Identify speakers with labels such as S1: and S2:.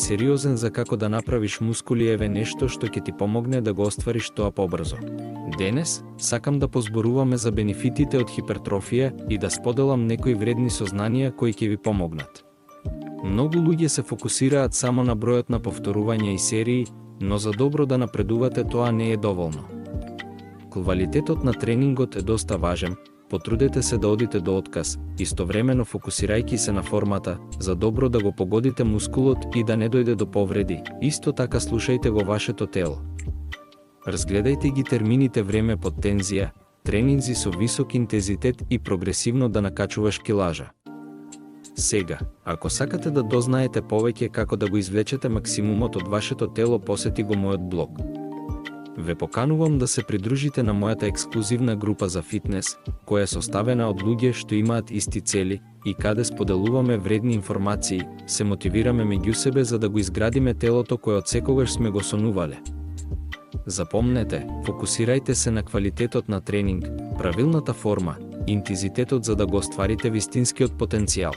S1: сериозен за како да направиш мускули еве нешто што ќе ти помогне да го оствариш тоа побрзо. Денес, сакам да позборуваме за бенефитите од хипертрофија и да споделам некои вредни сознанија кои ќе ви помогнат. Многу луѓе се фокусираат само на бројот на повторувања и серии, но за добро да напредувате тоа не е доволно. Квалитетот на тренингот е доста важен, потрудете се да одите до отказ, истовремено фокусирајќи се на формата, за добро да го погодите мускулот и да не дојде до повреди. Исто така слушајте го вашето тело. Разгледајте ги термините време под тензија, тренинзи со висок интензитет и прогресивно да накачуваш килажа. Сега, ако сакате да дознаете повеќе како да го извлечете максимумот од вашето тело, посети го мојот блог. Ве поканувам да се придружите на мојата ексклузивна група за фитнес, која е составена од луѓе што имаат исти цели и каде споделуваме вредни информации, се мотивираме меѓу себе за да го изградиме телото кое одсекогаш сме го сонувале. Запомнете, фокусирајте се на квалитетот на тренинг, правилната форма, интензитетот за да го остварите вистинскиот потенцијал.